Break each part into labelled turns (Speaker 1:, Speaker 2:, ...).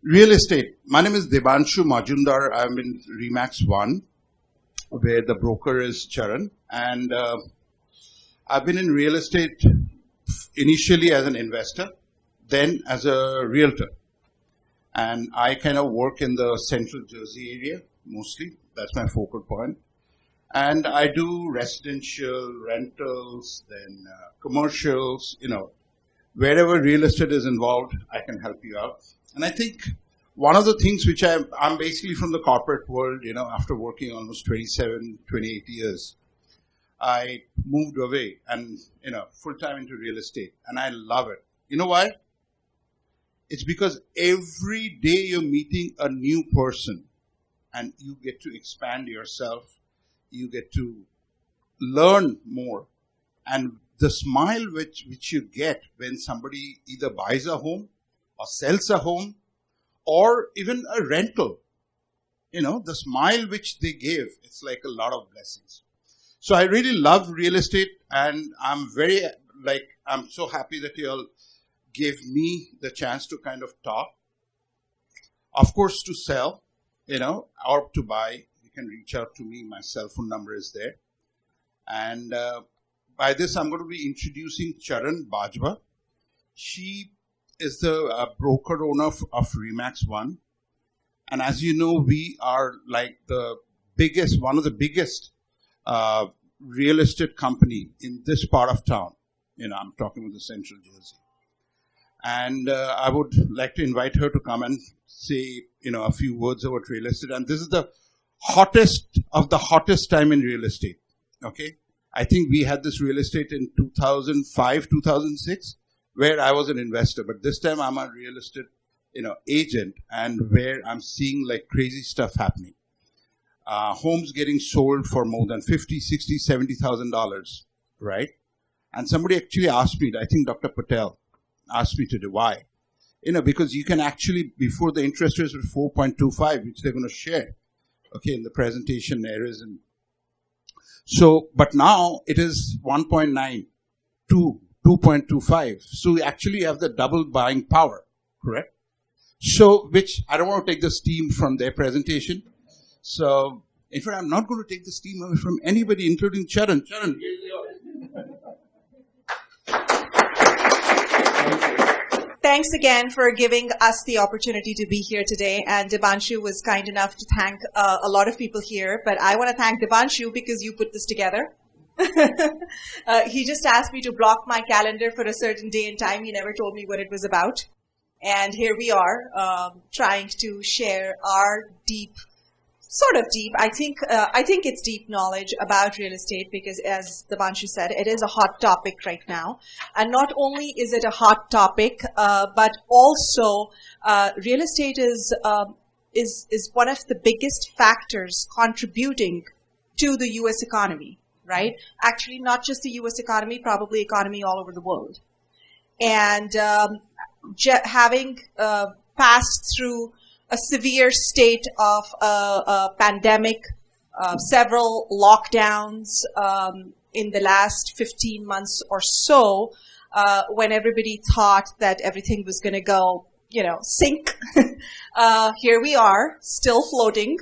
Speaker 1: Real estate. My name is Debanshu Majumdar. I'm in Remax 1, where the broker is Charan. And I've been in real estate initially as an investor, then as a realtor. And I kind of work in the central Jersey area, mostly. That's my focal point. And I do residential, rentals, then commercials, wherever real estate is involved, I can help you out. And I think one of the things which I'm basically from the corporate world, after working almost 27, 28 years, I moved away and, full-time into real estate. And I love it. You know why? It's because every day you're meeting a new person and you get to expand yourself. You get to learn more. And the smile which you get when somebody either buys a home or sells a home or even a rental, the smile which they give, it's like a lot of blessings. So I really love real estate, and I'm I'm so happy that you all gave me the chance to kind of talk. Of course, to sell, or to buy, you can reach out to me. My cell phone number is there. And by this, I'm going to be introducing Charan Bajwa. She is the broker owner of Remax 1. And as you know, we are like one of the biggest real estate company in this part of town. I'm talking about the central Jersey. And I would like to invite her to come and say, a few words about real estate. And this is the hottest of the hottest time in real estate. Okay. I think we had this real estate in 2005, 2006, where I was an investor. But this time I'm a real estate, agent, and where I'm seeing like crazy stuff happening. Homes getting sold for more than $50,000, $60,000, $70,000, right? And somebody actually asked me, I think Dr. Patel asked me today, why? Because you can actually, before the interest rates were 4.25, which they're going to share, okay, in the presentation areas. And so, but now it is 1.9 to 2.25. So we actually have the double buying power, correct? So, which I don't want to take the steam from their presentation. So, in fact, I'm not going to take the steam away from anybody, including Charan. Charan, here you are.
Speaker 2: Thanks again for giving us the opportunity to be here today. And Debanshu was kind enough to thank a lot of people here. But I want to thank Debanshu because you put this together. He just asked me to block my calendar for a certain day and time. He never told me what it was about. And here we are trying to share our sort of deep. I think it's deep knowledge about real estate because, as Debanshu said, it is a hot topic right now. And not only is it a hot topic, but also real estate is one of the biggest factors contributing to the U.S. economy, right? Actually, not just the U.S. economy, probably economy all over the world. And having passed through a severe state of a pandemic, several lockdowns in the last 15 months or so, when everybody thought that everything was going to go, sink. Here we are, still floating,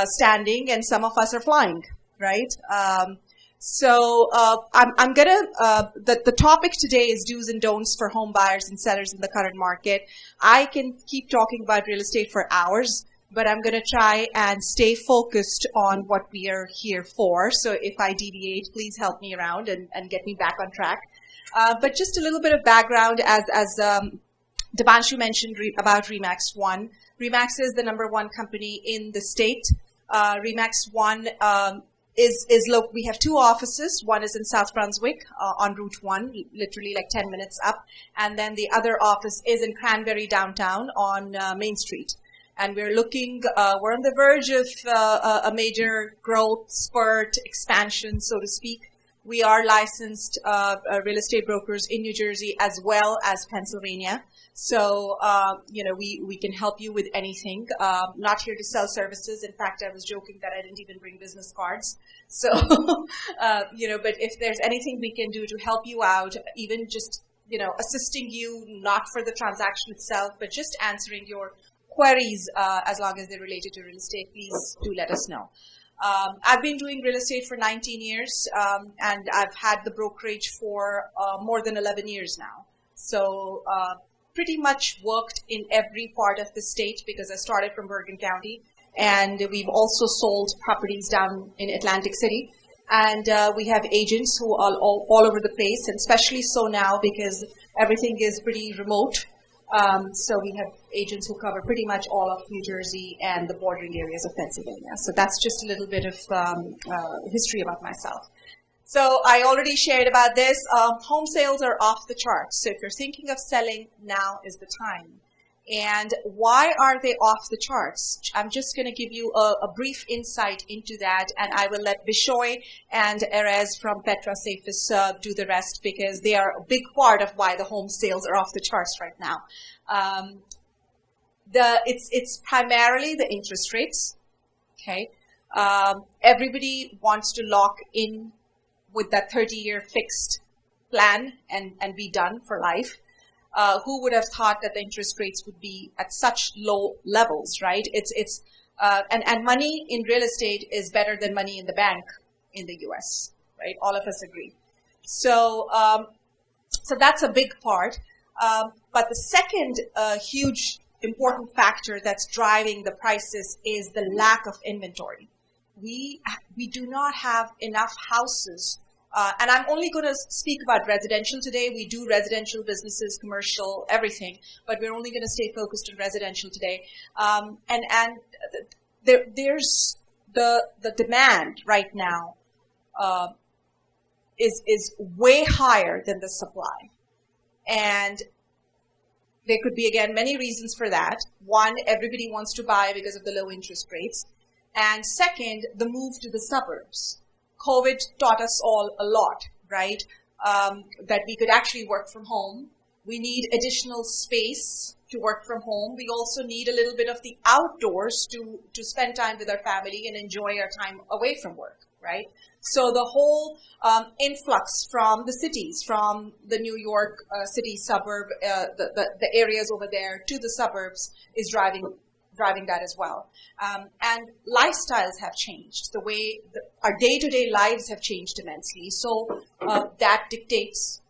Speaker 2: standing, and some of us are flying, right? So I'm gonna. The topic today is do's and don'ts for home buyers and sellers in the current market. I can keep talking about real estate for hours, but I'm gonna try and stay focused on what we are here for. So if I deviate, please help me around and get me back on track. But just a little bit of background, as Debanshu mentioned about Remax 1. Remax is the #1 company in the state. Remax 1. We have two offices. One is in South Brunswick on Route 1, literally like 10 minutes up. And then the other office is in Cranberry downtown on Main Street. And we're on the verge of a major growth spurt expansion, so to speak. We are licensed real estate brokers in New Jersey as well as Pennsylvania. So, we can help you with anything. Not here to sell services. In fact, I was joking that I didn't even bring business cards. So, but if there's anything we can do to help you out, even just, assisting you, not for the transaction itself, but just answering your queries, as long as they're related to real estate, please do let us know. I've been doing real estate for 19 years, and I've had the brokerage for more than 11 years now. So pretty much worked in every part of the state because I started from Bergen County, and we've also sold properties down in Atlantic City. And we have agents who are all over the place, and especially so now because everything is pretty remote. So we have agents who cover pretty much all of New Jersey and the bordering areas of Pennsylvania. So that's just a little bit of history about myself. So I already shared about this. Home sales are off the charts. So if you're thinking of selling, now is the time. And why are they off the charts? I'm just going to give you a brief insight into that, and I will let Bishoy and Erez from Petra Safis do the rest because they are a big part of why the home sales are off the charts right now. It's primarily the interest rates. Okay, everybody wants to lock in with that 30-year fixed plan and be done for life. Who would have thought that the interest rates would be at such low levels, right? And money in real estate is better than money in the bank in the U.S., right? All of us agree. So that's a big part. But the second huge important factor that's driving the prices is the lack of inventory. We do not have enough houses. And I'm only going to speak about residential today. We do residential businesses, commercial, everything, but we're only going to stay focused on residential today. There's the demand right now is way higher than the supply, and there could be again many reasons for that. One, everybody wants to buy because of the low interest rates, and second, the move to the suburbs. COVID taught us all a lot, right? That we could actually work from home. We need additional space to work from home. We also need a little bit of the outdoors to spend time with our family and enjoy our time away from work, right? So the whole influx from the cities, from the New York city suburb, the areas over there to the suburbs is driving that as well. And lifestyles have changed. The way our day-to-day lives have changed immensely. So that dictates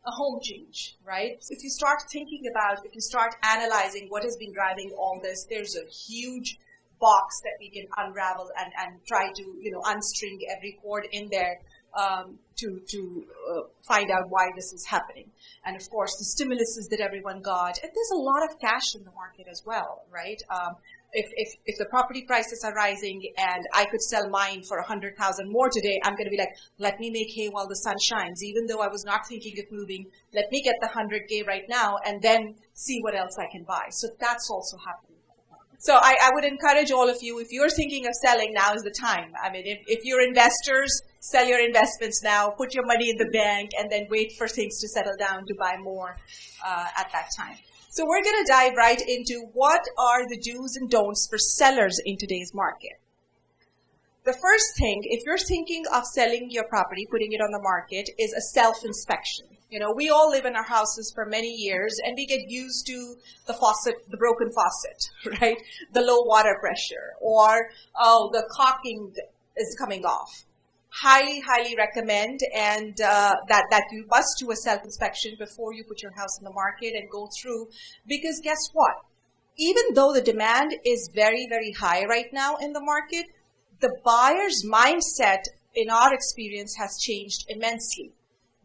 Speaker 2: a home change, right? So if you start thinking about, if you start analyzing what has been driving all this, there's a huge box that we can unravel and try to, unstring every cord in there to find out why this is happening. And of course, the stimuluses that everyone got, and there's a lot of cash in the market as well, right? If the property prices are rising and I could sell mine for 100,000 more today, I'm going to be like, let me make hay while the sun shines. Even though I was not thinking of moving, let me get the 100K right now and then see what else I can buy. So that's also happening. So I would encourage all of you, if you're thinking of selling, now is the time. I mean, if you're investors, sell your investments now, put your money in the bank, and then wait for things to settle down to buy more at that time. So we're going to dive right into what are the do's and don'ts for sellers in today's market. The first thing, if you're thinking of selling your property, putting it on the market, is a self-inspection. We all live in our houses for many years and we get used to the faucet, the broken faucet, right? The low water pressure, or, the caulking is coming off. Highly, highly recommend and that you must do a self-inspection before you put your house in the market and go through, because guess what? Even though the demand is very, very high right now in the market, the buyer's mindset, in our experience, has changed immensely.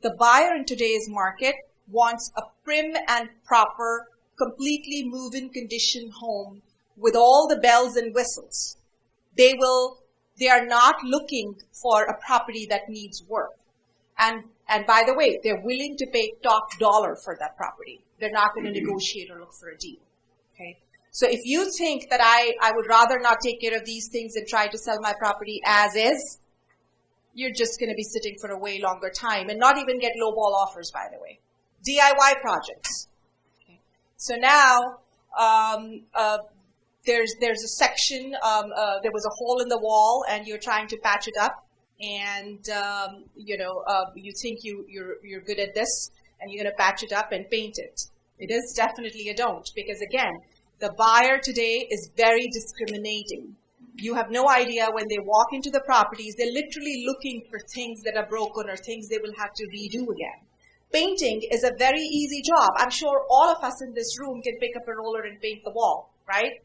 Speaker 2: The buyer in today's market wants a prim and proper, completely move-in condition home with all the bells and whistles. They are not looking for a property that needs work. And by the way, they're willing to pay top dollar for that property. They're not going to negotiate or look for a deal. Okay. So if you think that I would rather not take care of these things and try to sell my property as is, you're just going to be sitting for a way longer time and not even get lowball offers, by the way. DIY projects. Okay. So now, there's a section, there was a hole in the wall and you're trying to patch it up and, you think you're good at this and you're going to patch it up and paint it. It is definitely a don't, because again, The buyer today is very discriminating. You have no idea when they walk into the properties, they're literally looking for things that are broken or things they will have to redo again. Painting is a very easy job. I'm sure all of us in this room can pick up a roller and paint the wall, right?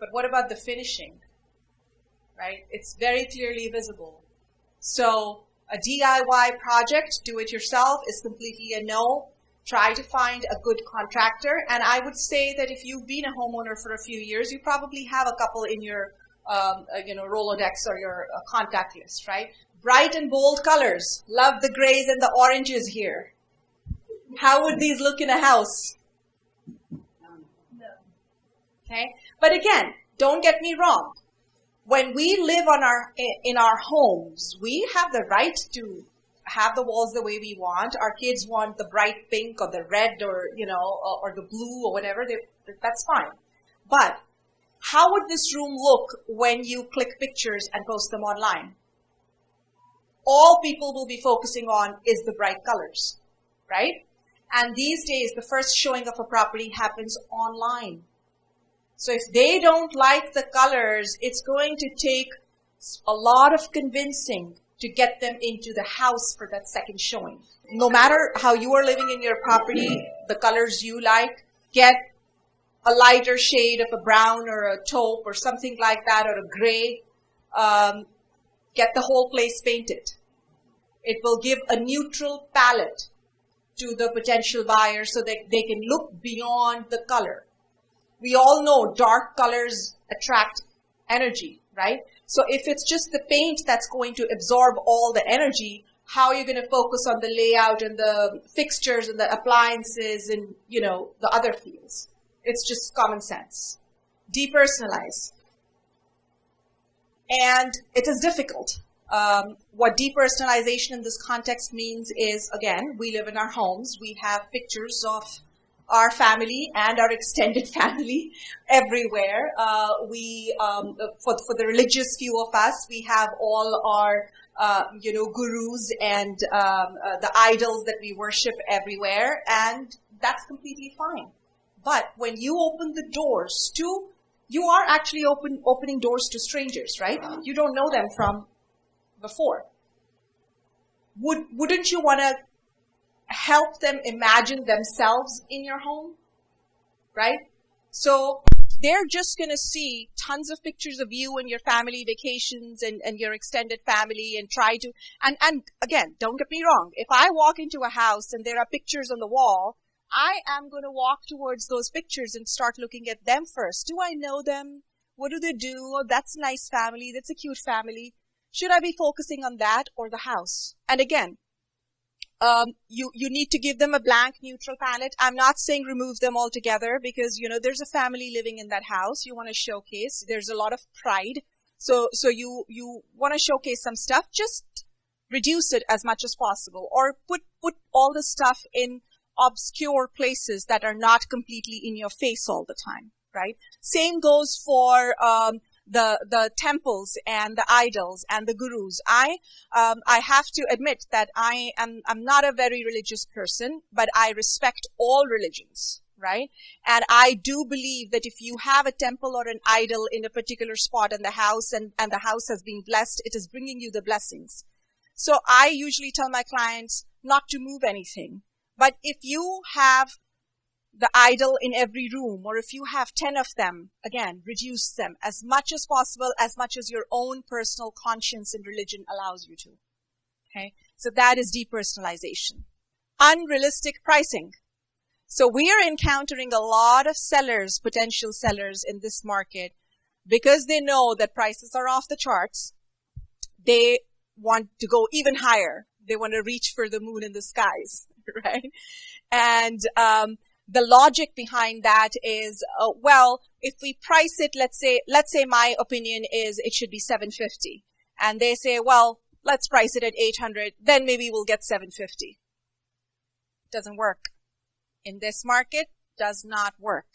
Speaker 2: But what about the finishing, right? It's very clearly visible. So a DIY project, do it yourself, is completely a no. Try to find a good contractor. And I would say that if you've been a homeowner for a few years, you probably have a couple in your Rolodex or your contact list, right? Bright and bold colors. Love the grays and the oranges here. How would these look in a house? Okay. But again, don't get me wrong. When we live in our homes, we have the right to have the walls the way we want. Our kids want the bright pink or the red or the blue or whatever. That's fine. But how would this room look when you click pictures and post them online? All people will be focusing on is the bright colors, right? And these days, the first showing of a property happens online. So if they don't like the colors, it's going to take a lot of convincing to get them into the house for that second showing. No matter how you are living in your property, the colors you like, get a lighter shade of a brown or a taupe or something like that, or a gray. Get the whole place painted. It will give a neutral palette to the potential buyer so that they can look beyond the color. We all know dark colors attract energy, right? So if it's just the paint that's going to absorb all the energy, how are you going to focus on the layout and the fixtures and the appliances and, the other fields? It's just common sense. Depersonalize. And it is difficult. What depersonalization in this context means is, again, we live in our homes. We have pictures of our family and our extended family everywhere. For the religious few of us, we have all our, gurus and the idols that we worship everywhere, and that's completely fine. But when you open the doors you are actually opening doors to strangers, right? You don't know them from before. Wouldn't you want to help them imagine themselves in your home, right? So they're just going to see tons of pictures of you and your family vacations and your extended family and and again, don't get me wrong. If I walk into a house and there are pictures on the wall, I am going to walk towards those pictures and start looking at them first. Do I know them? What do they do? Oh, that's a nice family. That's a cute family. Should I be focusing on that or the house? And again, you need to give them a blank, neutral palette. I'm not saying remove them altogether because, there's a family living in that house. You want to showcase. There's a lot of pride. So you want to showcase some stuff. Just reduce it as much as possible, or put all the stuff in obscure places that are not completely in your face all the time, right? Same goes for the temples and the idols and the gurus. I have to admit that I'm not a very religious person, but I respect all religions, right? And I do believe that if you have a temple or an idol in a particular spot in the house and the house has been blessed, it is bringing you the blessings. So I usually tell my clients not to move anything. But if you have the idol in every room, or if you have 10 of them, again, reduce them as much as possible, as much as your own personal conscience and religion allows you to. Okay? So that is depersonalization. Unrealistic pricing. So we are encountering a lot of sellers, potential sellers in this market, because they know that prices are off the charts. They want to go even higher. They want to reach for the moon in the skies, right? And the logic behind that is, if we price it, let's say my opinion is it should be $750, and they say, well, let's price it at $800, then maybe we'll get $750. Doesn't work. In this market, does not work.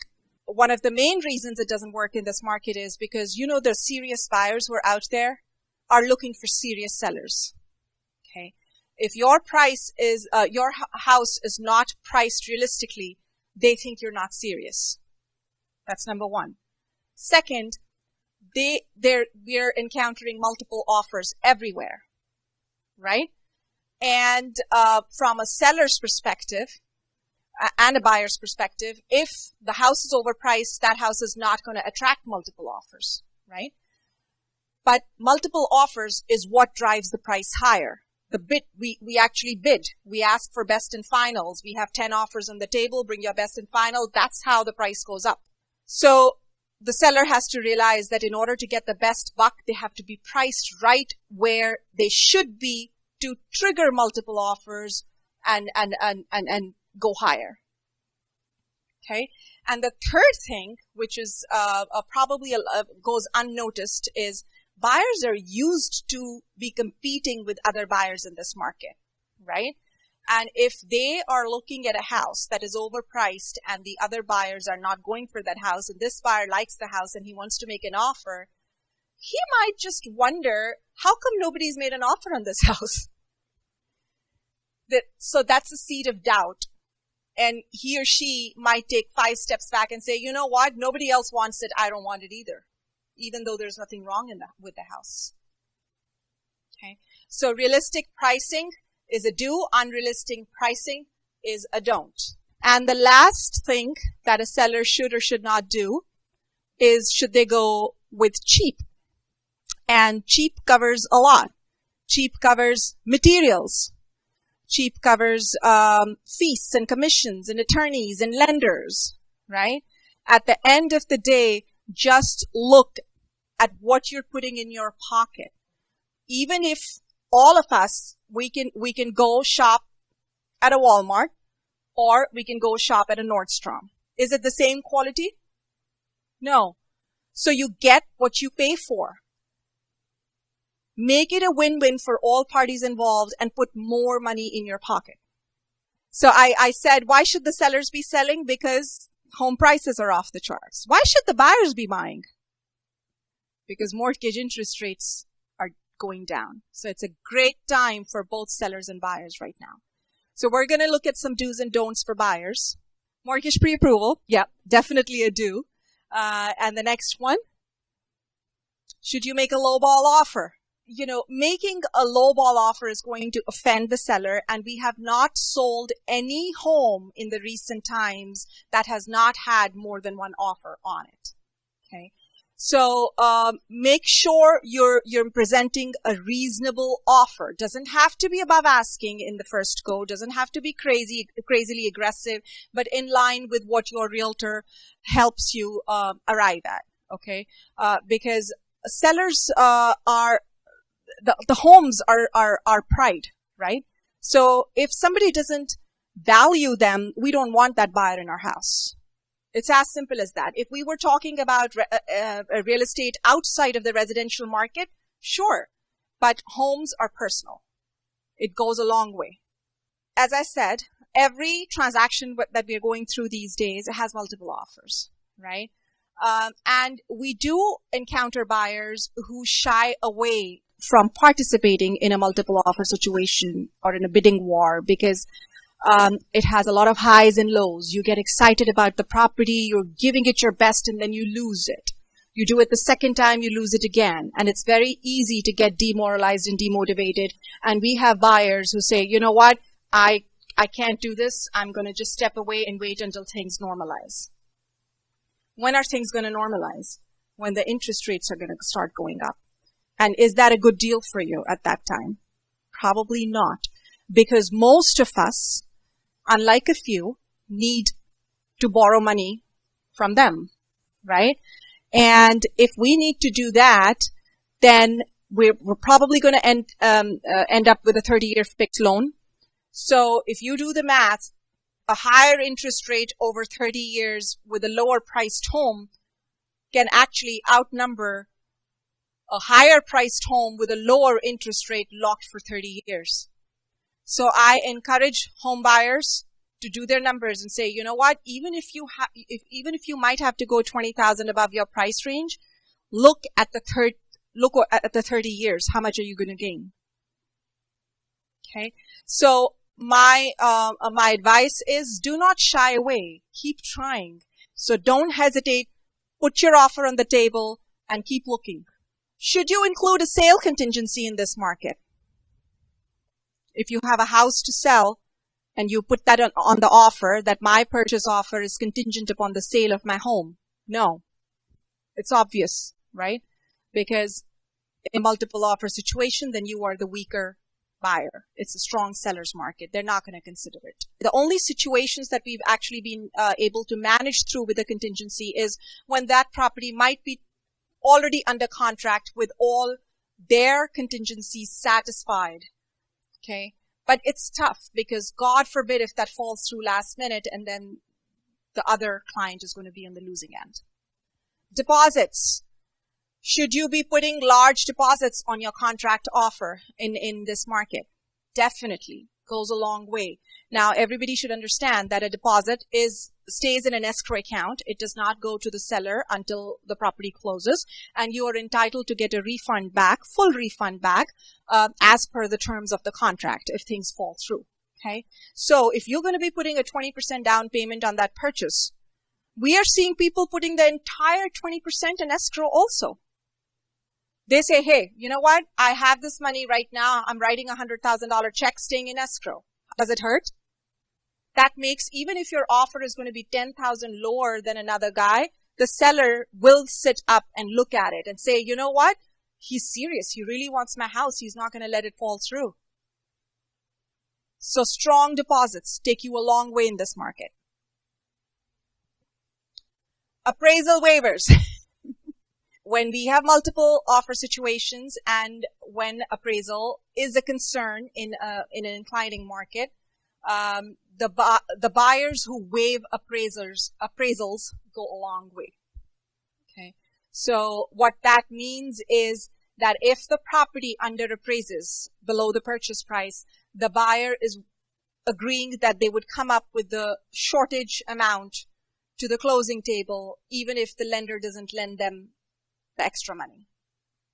Speaker 2: One of the main reasons it doesn't work in this market is because, the serious buyers who are out there are looking for serious sellers. Okay. If your price is, your house is not priced realistically, they think you're not serious. That's number one. Second, we're encountering multiple offers everywhere, right? And from a seller's perspective and a buyer's perspective, if the house is overpriced, that house is not going to attract multiple offers, right? But multiple offers is what drives the price higher. The bid, we actually bid. We ask for best and finals. We have 10 offers on the table. Bring your best and final. That's how the price goes up. So the seller has to realize that in order to get the best buck, they have to be priced right where they should be to trigger multiple offers and go higher. Okay. And the third thing, which is probably goes unnoticed, is buyers are used to be competing with other buyers in this market, right? And if they are looking at a house that is overpriced and the other buyers are not going for that house, and this buyer likes the house and he wants to make an offer, he might just wonder, how come nobody's made an offer on this house? So that's a seed of doubt. And he or she might take 5 steps back and say, you know what? Nobody else wants it. I don't want it either, even though there's nothing wrong with the house. Okay. So realistic pricing is a do. Unrealistic pricing is a don't. And the last thing that a seller should or should not do is, should they go with cheap? And cheap covers a lot. Cheap covers materials. Cheap covers fees and commissions and attorneys and lenders, right? At the end of the day, just look at what you're putting in your pocket. Even if all of us, we can go shop at a Walmart or we can go shop at a Nordstrom. Is it the same quality? No. So you get what you pay for. Make it a win-win for all parties involved and put more money in your pocket. So I said, why should the sellers be selling? Because home prices are off the charts. Why should the buyers be buying? Because mortgage interest rates are going down. So it's a great time for both sellers and buyers right now. So we're going to look at some do's and don'ts for buyers. Mortgage pre-approval. Yep, definitely a do. And the next one, should you make a lowball offer? You know, making a lowball offer is going to offend the seller, and we have not sold any home in the recent times that has not had more than one offer on it. Okay. So, make sure you're presenting a reasonable offer. Doesn't have to be above asking in the first go. Doesn't have to be crazily aggressive, but in line with what your realtor helps you, arrive at. Okay. Because sellers, the homes are pride, right? So if somebody doesn't value them, we don't want that buyer in our house. It's as simple as that. If we were talking about real estate outside of the residential market, sure. But homes are personal. It goes a long way. As I said, every transaction that we're going through these days has multiple offers, right? And we do encounter buyers who shy away from participating in a multiple offer situation or in a bidding war because it has a lot of highs and lows. You get excited about the property, you're giving it your best, and then you lose it. You do it the second time, you lose it again. And it's very easy to get demoralized and demotivated. And we have buyers who say, you know what, I can't do this. I'm going to just step away and wait until things normalize. When are things going to normalize? When the interest rates are going to start going up. And is that a good deal for you at that time? Probably not. Because most of us, unlike a few, need to borrow money from them, right? And if we need to do that, then we're probably going to end up with a 30-year fixed loan. So if you do the math, a higher interest rate over 30 years with a lower priced home can actually outnumber a higher priced home with a lower interest rate locked for 30 years. So I encourage home buyers to do their numbers and say, you know what, even if you might have to go 20,000 above your price range, look at the 30 years. How much are you going to gain? Okay. So my advice is do not shy away. Keep trying. So don't hesitate put your offer on the table, and keep looking. Should you include a sale contingency in this market? If you have a house to sell and you put that on the offer, that my purchase offer is contingent upon the sale of my home. No. It's obvious, right? Because in a multiple offer situation, then you are the weaker buyer. It's a strong seller's market. They're not going to consider it. The only situations that we've actually been able to manage through with a contingency is when that property might be already under contract with all their contingencies satisfied. Okay. But it's tough because God forbid if that falls through last minute and then the other client is going to be on the losing end. Deposits. Should you be putting large deposits on your contract offer in this market? Definitely. Goes a long way. Now, everybody should understand that a deposit stays in an escrow account. It does not go to the seller until the property closes, and you are entitled to get a refund back, full refund back, as per the terms of the contract if things fall through. Okay? So, if you're going to be putting a 20% down payment on that purchase, we are seeing people putting the entire 20% in escrow also. They say, hey, you know what? I have this money right now. I'm writing a $100,000 check staying in escrow. Does it hurt? That makes, even if your offer is going to be 10,000 lower than another guy, the seller will sit up and look at it and say, you know what? He's serious. He really wants my house. He's not going to let it fall through. So strong deposits take you a long way in this market. Appraisal waivers. When we have multiple offer situations and when appraisal is a concern in an inclining market, the buyers who waive appraisals go a long way. Okay. So what that means is that if the property under appraises below the purchase price, the buyer is agreeing that they would come up with the shortage amount to the closing table, even if the lender doesn't lend them the extra money.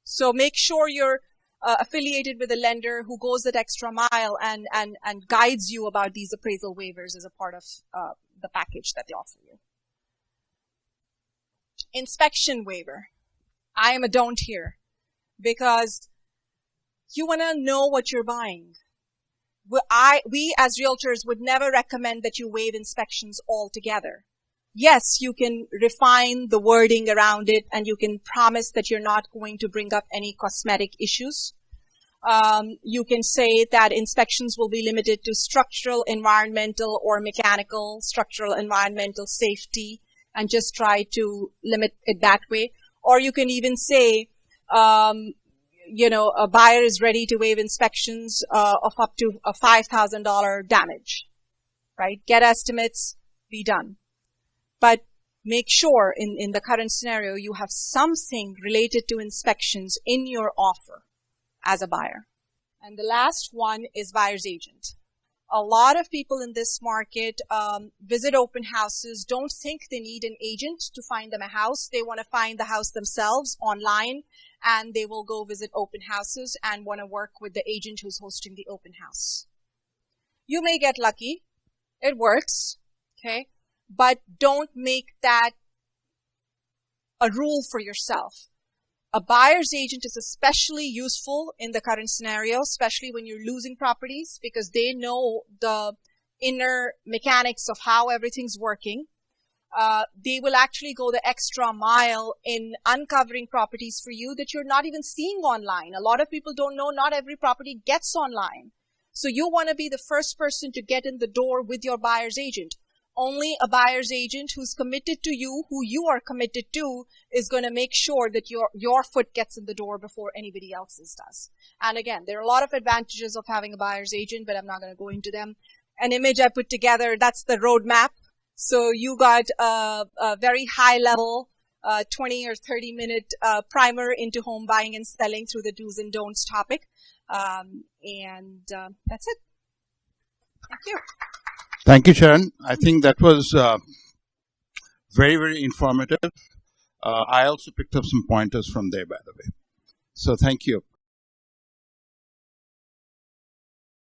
Speaker 2: So make sure you're affiliated with a lender who goes that extra mile and guides you about these appraisal waivers as a part of the package that they offer you. Inspection waiver. I am a don't here because you want to know what you're buying. We as realtors would never recommend that you waive inspections altogether. Yes, you can refine the wording around it and you can promise that you're not going to bring up any cosmetic issues. You can say that inspections will be limited to structural, environmental, or mechanical, structural, environmental, safety, and just try to limit it that way. Or you can even say, a buyer is ready to waive inspections of up to a $5,000 damage, right? Get estimates, be done. But make sure in the current scenario you have something related to inspections in your offer as a buyer. And the last one is buyer's agent. A lot of people in this market visit open houses, don't think they need an agent to find them a house. They want to find the house themselves online, and they will go visit open houses and want to work with the agent who's hosting the open house. You may get lucky. It works. Okay. But don't make that a rule for yourself. A buyer's agent is especially useful in the current scenario, especially when you're losing properties, because they know the inner mechanics of how everything's working. They will actually go the extra mile in uncovering properties for you that you're not even seeing online. A lot of people don't know not every property gets online. So you want to be the first person to get in the door with your buyer's agent. Only a buyer's agent who's committed to you, who you are committed to, is going to make sure that your foot gets in the door before anybody else's does. And again, there are a lot of advantages of having a buyer's agent, but I'm not going to go into them. An image I put together, that's the roadmap. So you got a very high level, 20 or 30 minute primer into home buying and selling through the do's and don'ts topic. That's it. Thank you.
Speaker 1: Thank you, Charan. I think that was very, very informative. I also picked up some pointers from there, by the way. So thank you.